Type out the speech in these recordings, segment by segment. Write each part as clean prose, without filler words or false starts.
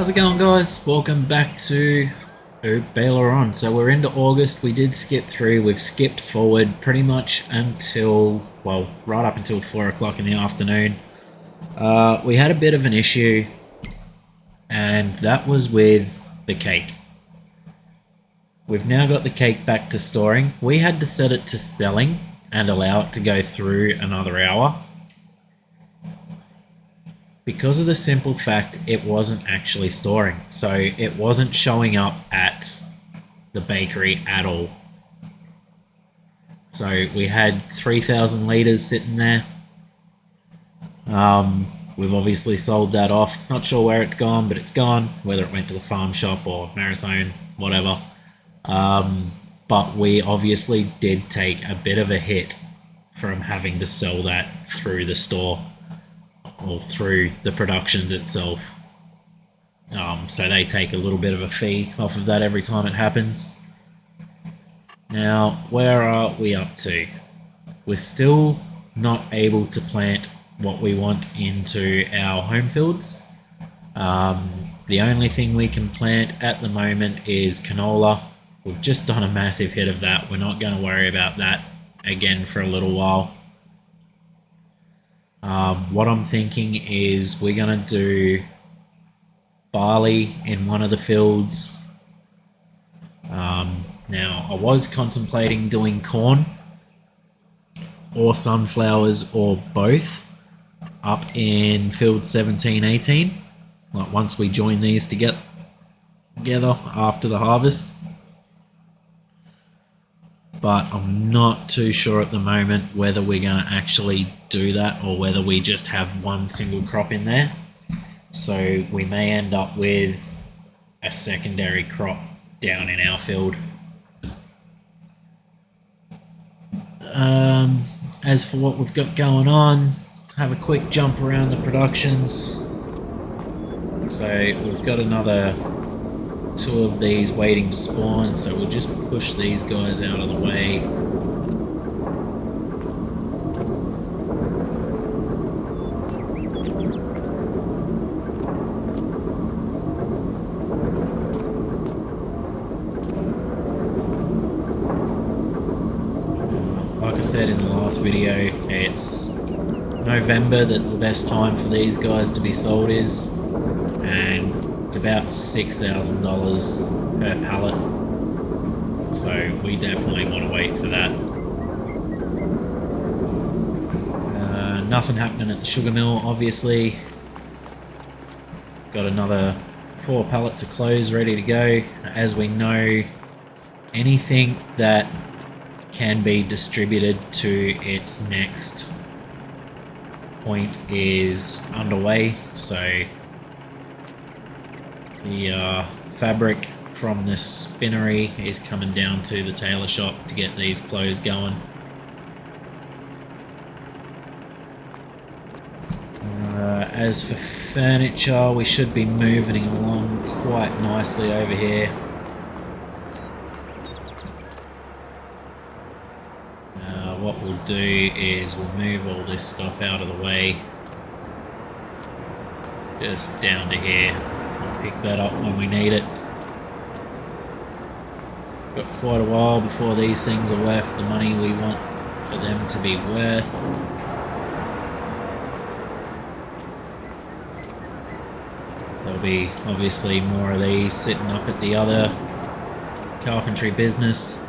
How's it going, guys? Welcome back to Haut Beyleron. So we're into August. We did skip through. We've skipped forward pretty much until, well, right up until 4 o'clock in the afternoon. We had a bit of an issue, and that was with the cake. We've now got the cake back to storing. We had to set it to selling and allow it to go through another hour, because of the simple fact it wasn't actually storing. So it wasn't showing up at the bakery at all. So we had 3,000 litres sitting there. We've obviously sold that off. Not sure where it's gone, but it's gone. Whether it went to the farm shop or Marisone, whatever. But we obviously did take a bit of a hit from having to sell that through the store, or through the productions itself. So they take a little bit of a fee off of that every time it happens. Now, where are we up to? We're still not able to plant what we want into our home fields. The only thing we can plant at the moment is canola. We've just done a massive hit of that. We're not going to worry about that again for a little while. What I'm thinking is we're going to do barley in one of the fields. Now, I was contemplating doing corn or sunflowers or both up in field 17, 18. Like once we join these together after the harvest. But I'm not too sure at the moment whether we're going to actually do that or whether we just have one single crop in there. So we may end up with a secondary crop down in our field. As for what we've got going on, have a quick jump around the productions. So we've got another 2 of these waiting to spawn, so we'll just push these guys out of the way. Like I said in the last video, it's November that the best time for these guys to be sold is, and it's about $6,000 per pallet, so we definitely want to wait for that. Nothing happening at the sugar mill, obviously. Got another 4 pallets of clothes ready to go. As we know, anything that can be distributed to its next point is underway, so the fabric from the spinnery is coming down to the tailor shop to get these clothes going. As for furniture, we should be moving along quite nicely over here. What we'll do is we'll move all this stuff out of the way, just down to here. Pick that up when we need it. Got quite a while before these things are worth the money we want for them to be worth. There'll be obviously more of these sitting up at the other carpentry business.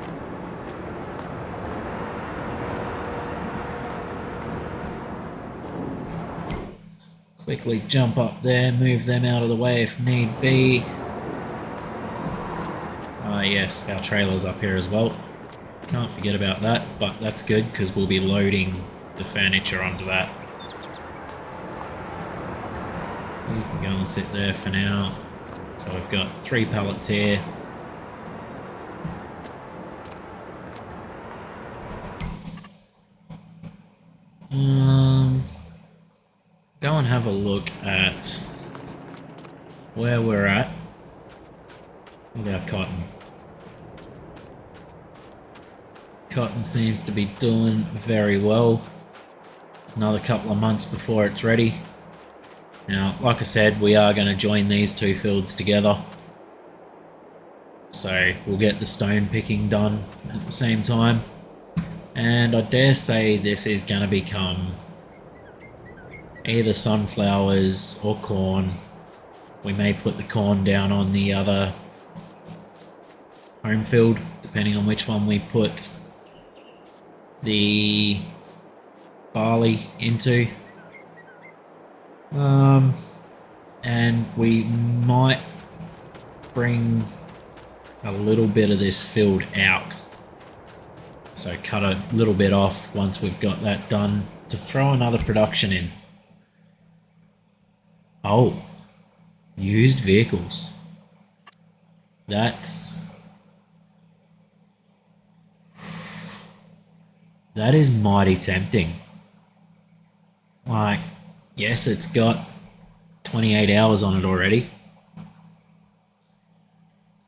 Quickly jump up there, move them out of the way if need be. Yes, our trailer's up here as well. Can't forget about that, but that's good because we'll be loading the furniture onto that. You can go and sit there for now. So we've got 3 pallets here. Go and have a look at where we're at with our cotton. Cotton seems to be doing very well. It's another couple of months before it's ready. Now, like I said, we are going to join these two fields together. So we'll get the stone picking done at the same time. And I dare say this is going to become either sunflowers or corn. We may put the corn down on the other home field, depending on which one we put the barley into. And we might bring a little bit of this field out. So cut a little bit off once we've got that done to throw another production in. Oh, used vehicles. That is mighty tempting. Like, yes, it's got 28 hours on it already.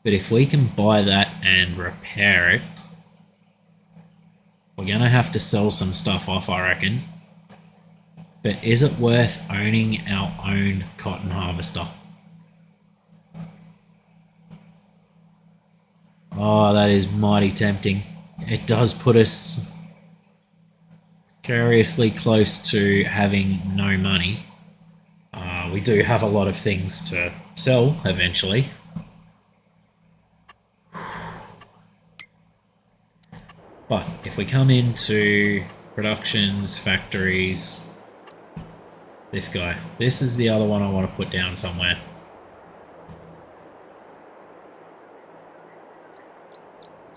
But if we can buy that and repair it, we're going to have to sell some stuff off, I reckon. But is it worth owning our own cotton harvester? Oh, that is mighty tempting. It does put us curiously close to having no money. We do have a lot of things to sell eventually. But if we come into productions, factories, this guy, this is the other one I want to put down somewhere.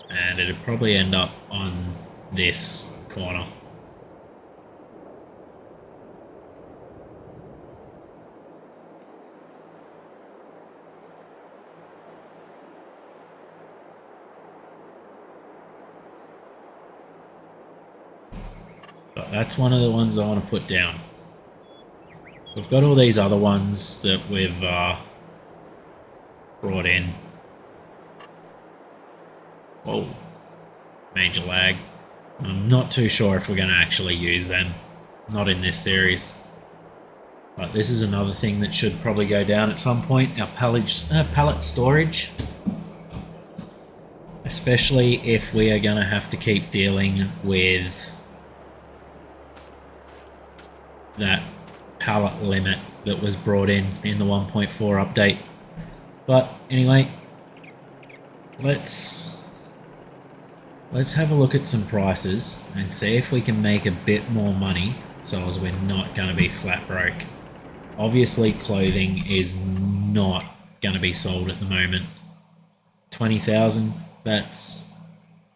And it'd probably end up on this corner. But that's one of the ones I want to put down. We've got all these other ones that we've brought in. Whoa, major lag. I'm not too sure if we're going to actually use them. Not in this series. But this is another thing that should probably go down at some point. Our pallet storage. Especially if we are going to have to keep dealing with that pallet limit that was brought in the 1.4 update. But anyway, let's have a look at some prices and see if we can make a bit more money so as we're not going to be flat broke. Obviously clothing is not going to be sold at the moment. 20,000, that's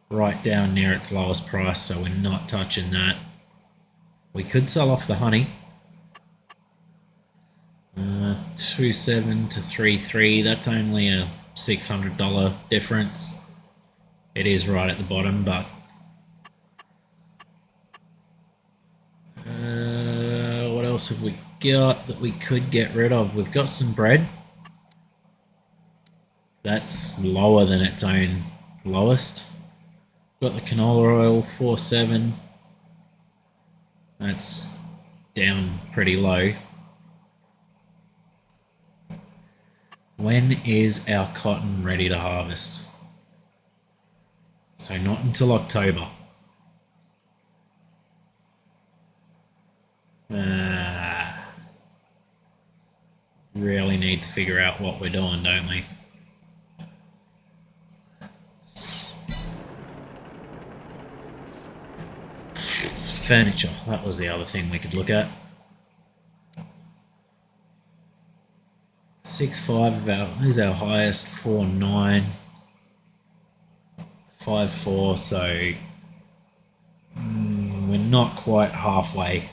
right down near its lowest price, so we're not touching that. We could sell off the honey. 2.7 to 3.3, that's only a $600 difference. It is right at the bottom, but what else have we got that we could get rid of? We've got some bread. That's lower than its own lowest. Got the canola oil, 4.7. That's down pretty low. When is our cotton ready to harvest? So not until October. Really need to figure out what we're doing, don't we? Furniture, that was the other thing we could look at. 6.5 is our highest, 4.9. 5.4, so we're not quite halfway.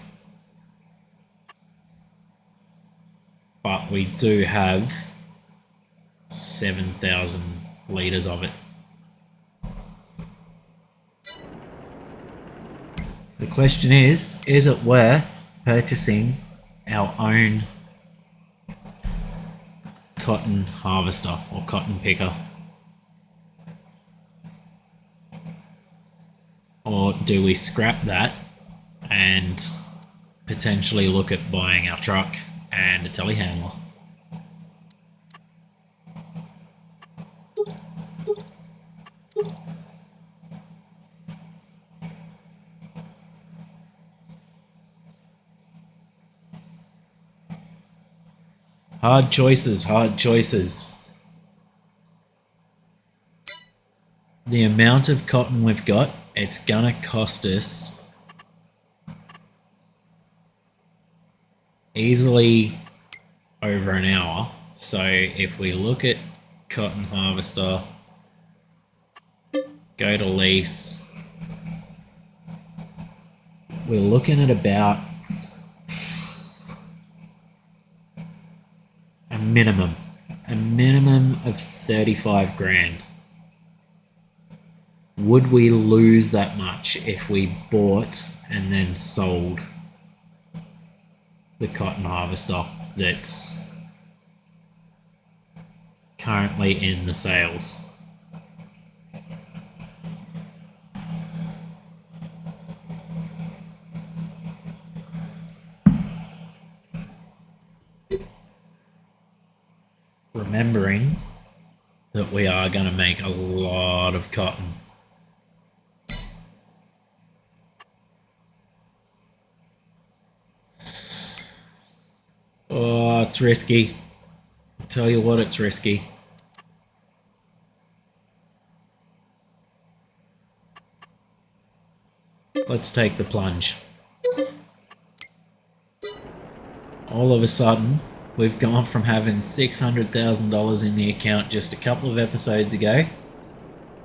But we do have 7,000 litres of it. The question is it worth purchasing our own cotton harvester or cotton picker? Or do we scrap that and potentially look at buying our truck and and a telehandler. Hard choices, hard choices. The amount of cotton we've got, it's gonna cost us easily over an hour. So if we look at cotton harvester, go to lease, we're looking at about a minimum of 35 grand. Would we lose that much if we bought and then sold the cotton harvester that's currently in the sales? Remembering that we are going to make a lot of cotton. Oh, it's risky. I'll tell you what, it's risky. Let's take the plunge. All of a sudden, we've gone from having $600,000 in the account just a couple of episodes ago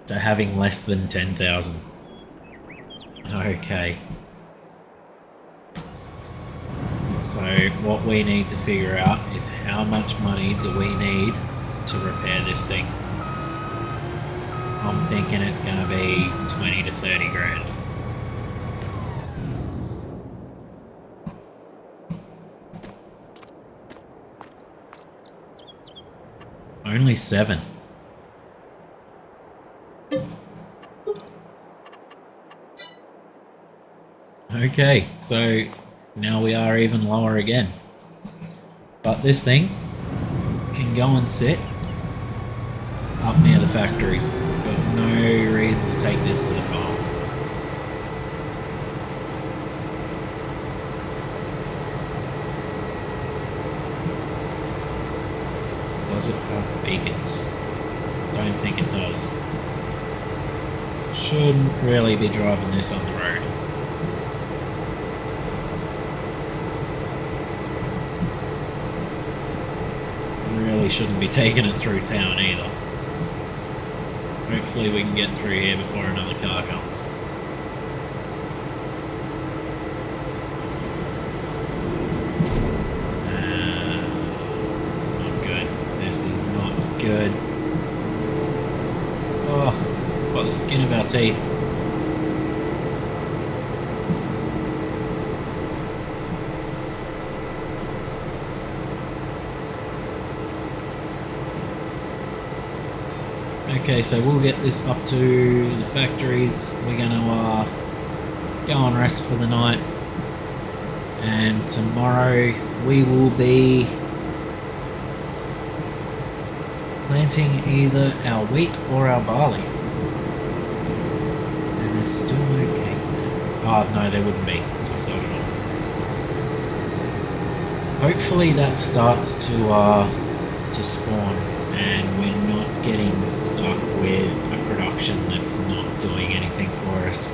to having less than 10,000. Okay. So what we need to figure out is how much money do we need to repair this thing. I'm thinking it's going to be 20 to 30 grand. Only 7. Okay, so now we are even lower again. But this thing can go and sit up near the factories. We've got no reason to take this to the farm. Does it have beacons? Don't think it does. Shouldn't really be driving this on the road. Really shouldn't be taking it through town either. Hopefully we can get through here before another car comes. This is not good. This is not good. Oh, by the skin of our teeth. Okay, so we'll get this up to the factories. We're going to go and rest for the night. And tomorrow we will be planting either our wheat or our barley. And there's still no cake there. Oh, no, there wouldn't be, because we sold it all. Hopefully that starts to spawn and we're not getting stuck with a production that's not doing anything for us.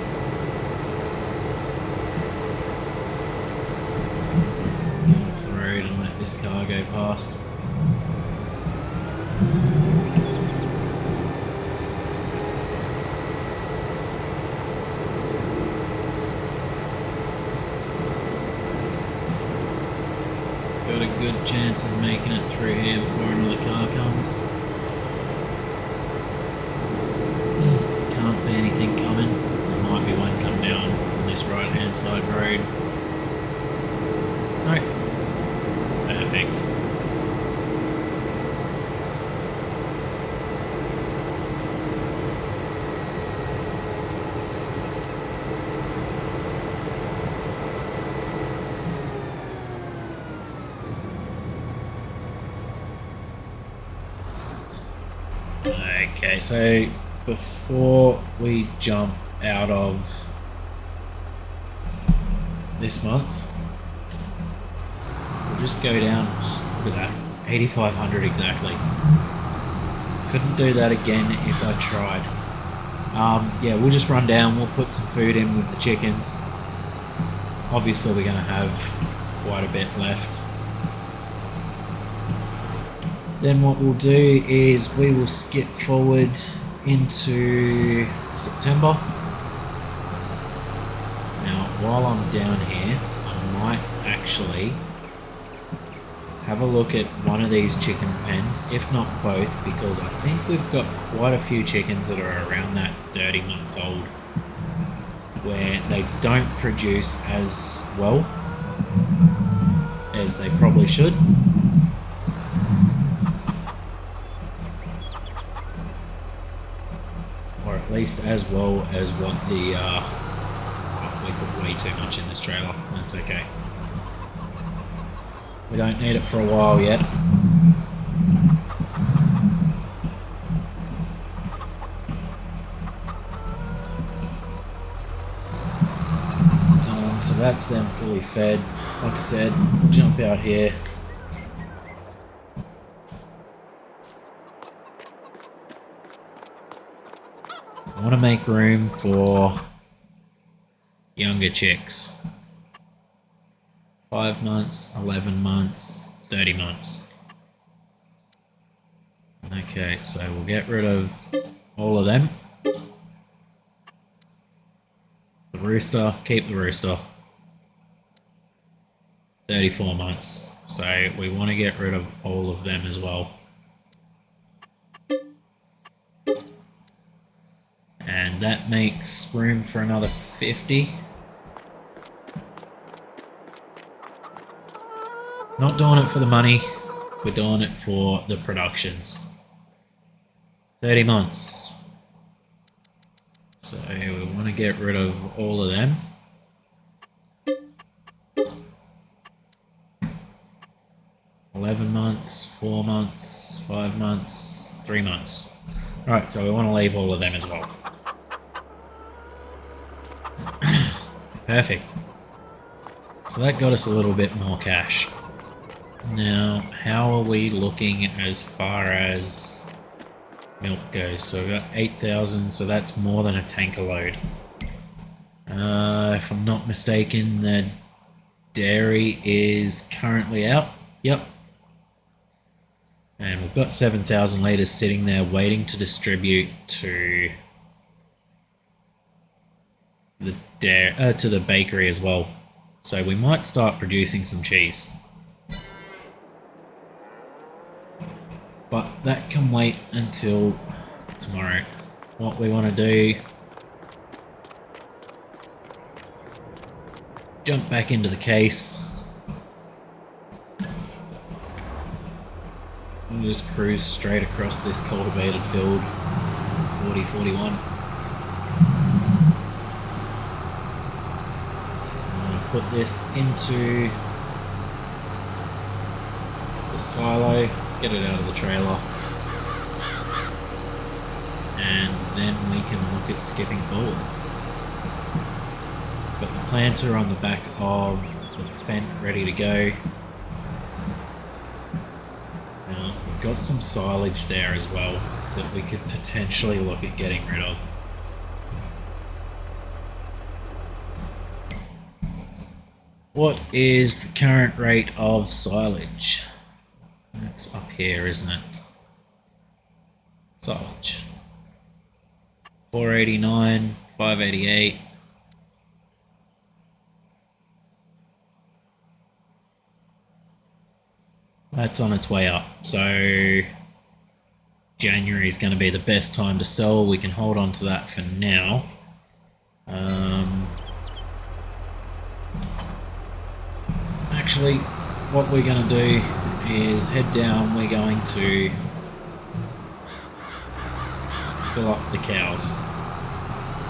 Get off the road and let this car go past. Got a good chance of making it through here before another car comes. Can't see anything coming. There might be one come down on this right hand side road. No. Perfect. Okay, so before we jump out of this month, we'll just go down. Look at that, 8,500 exactly. Couldn't do that again if I tried. Yeah, we'll just run down. We'll put some food in with the chickens. Obviously, we're going to have quite a bit left. Then what we'll do is we will skip forward into September. Now, while I'm down here, I might actually have a look at one of these chicken pens, if not both, because I think we've got quite a few chickens that are around that 30-month-old, where they don't produce as well as they probably should. Or at least as well as what the... oh, we put way too much in this trailer. That's okay. We don't need it for a while yet. So that's them fully fed. Like I said, we'll jump out here. I want to make room for younger chicks. 5 months, 11 months, 30 months. Okay, so we'll get rid of all of them. The rooster, keep the rooster. 34 months. So we want to get rid of all of them as well. And that makes room for another 50. Not doing it for the money, we're doing it for the productions. 30 months. So we want to get rid of all of them. $11 months, 4 months, 5 months, 3 months. Alright, so we want to leave all of them as well. Perfect. So that got us a little bit more cash. Now, how are we looking as far as milk goes? So we've got 8,000, so that's more than a tanker load. If I'm not mistaken, the dairy is currently out. Yep. And we've got 7,000 litres sitting there waiting to distribute to the bakery as well. So we might start producing some cheese. But that can wait until tomorrow. What we want to do, jump back into the case. And just cruise straight across this cultivated field. 40-41. Put this into the silo, get it out of the trailer, and then we can look at skipping forward. Got the planter on the back of the Fent ready to go. Now, we've got some silage there as well that we could potentially look at getting rid of. What is the current rate of silage? That's up here, isn't it? Silage. 489, 588. That's on its way up. So January is going to be the best time to sell. We can hold on to that for now. Actually, what we're going to do is head down. We're going to fill up the cows,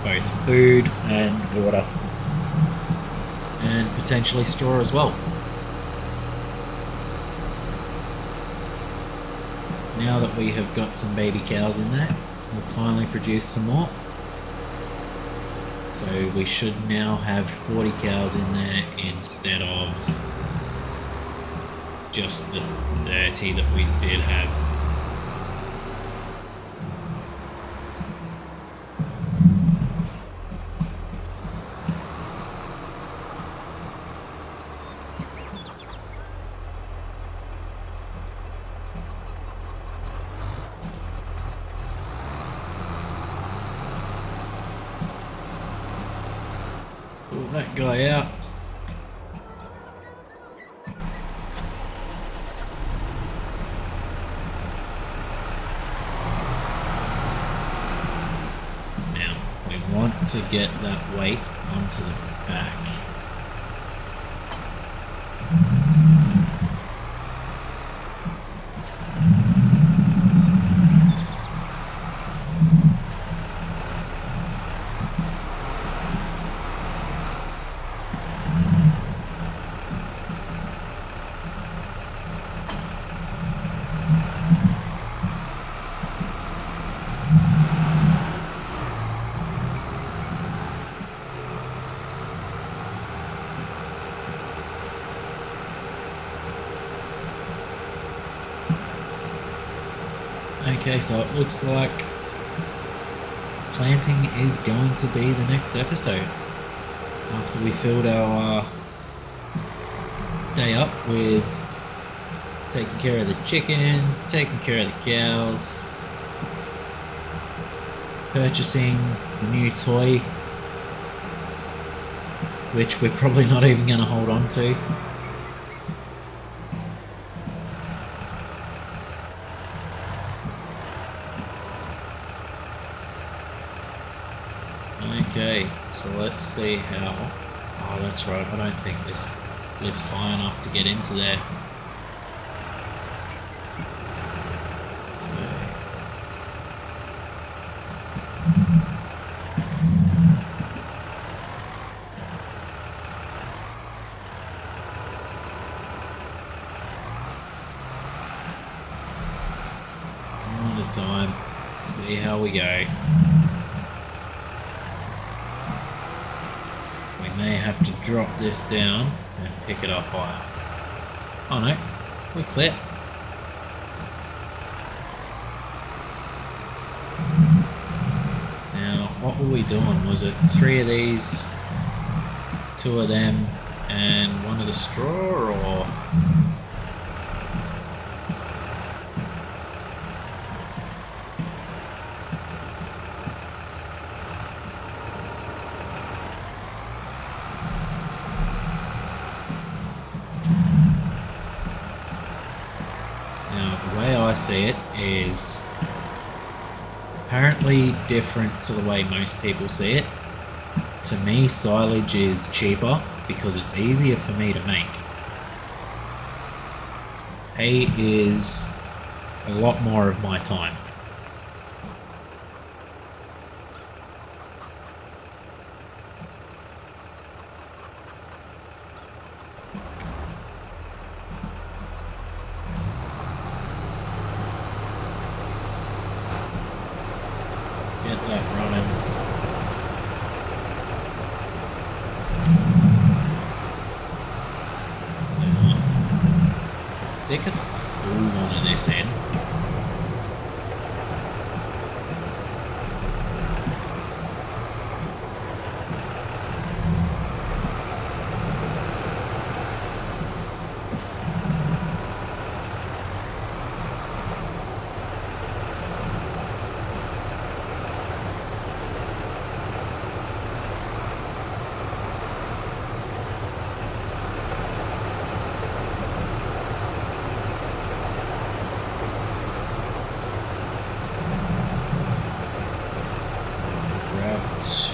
both food and water, and potentially straw as well. Now that we have got some baby cows in there, will finally produce some more. So we should now have 40 cows in there instead of just the 30 that we did have. Pull that guy out. Now, we want to get that weight onto the back. Okay, so it looks like planting is going to be the next episode. After we filled our day up with taking care of the chickens, taking care of the cows, purchasing a new toy, which we're probably not even going to hold on to. Okay, so let's see how... Oh, that's right, I don't think this lift's high enough to get into there. So... one at a time, see how we go. May have to drop this down and pick it up higher. Oh no, we're clear. Now, what were we doing? Was it 3 of these, 2 of them, and 1 of the straw, or...? I see it is apparently different to the way most people see it. To me, silage is cheaper because it's easier for me to make. Hay is a lot more of my time. Get that running. Now, stick a full one of this in.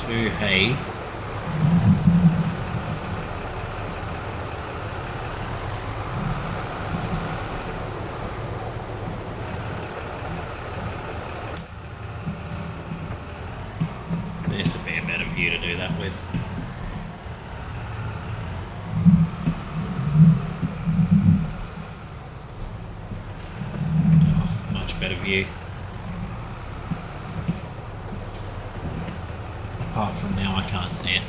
To hay. This would be a better view to do that with. Oh, much better view. apart from now I can't see it.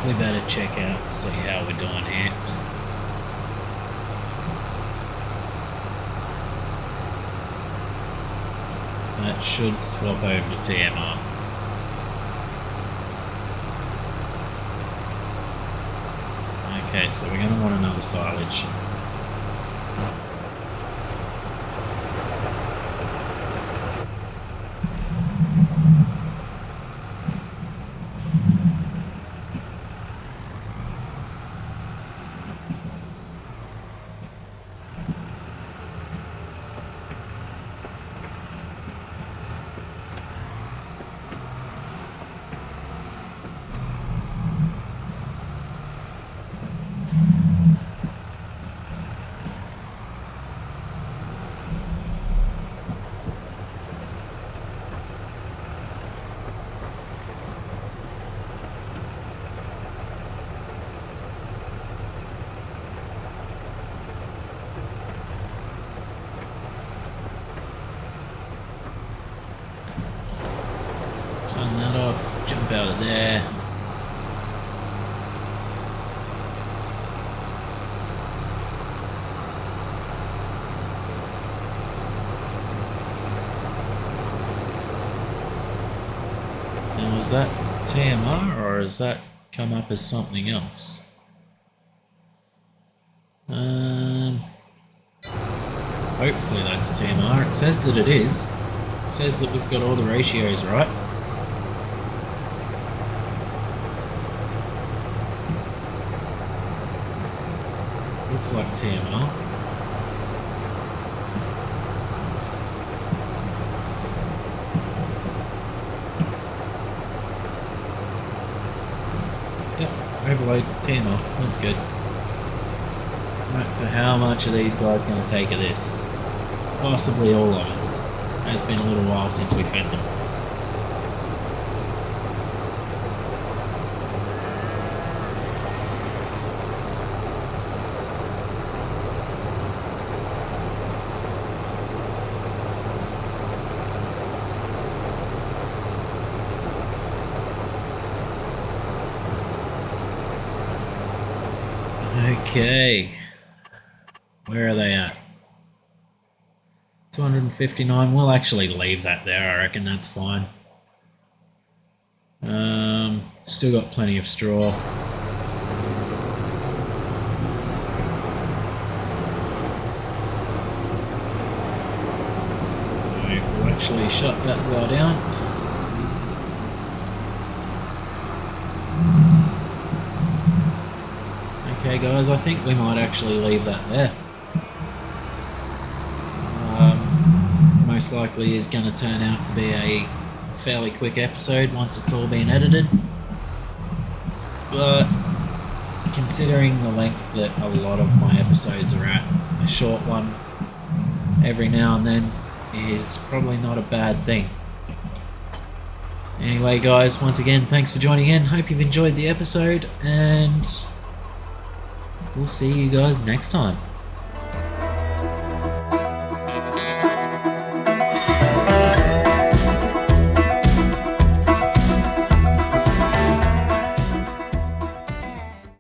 We better check out, see how we're doing here. That should swap over to TMR. Okay, so we're going to want another silage. Turn that off, jump out of there. Now is that TMR or has that come up as something else? Hopefully that's TMR. It says that it is. It says that we've got all the ratios right. Looks like TMR. Yep, overload TMR. That's good. Right, so how much are these guys going to take of this? Possibly all of it. It's been a little while since we fed them. Okay, where are they at? 259. We'll actually leave that there. I reckon that's fine. Still got plenty of straw. So we'll actually shut that guy down. Okay guys, I think we might actually leave that there. Most likely is going to turn out to be a fairly quick episode once it's all been edited. But considering the length that a lot of my episodes are at, a short one every now and then is probably not a bad thing. Anyway guys, once again, thanks for joining in. Hope you've enjoyed the episode and we'll see you guys next time.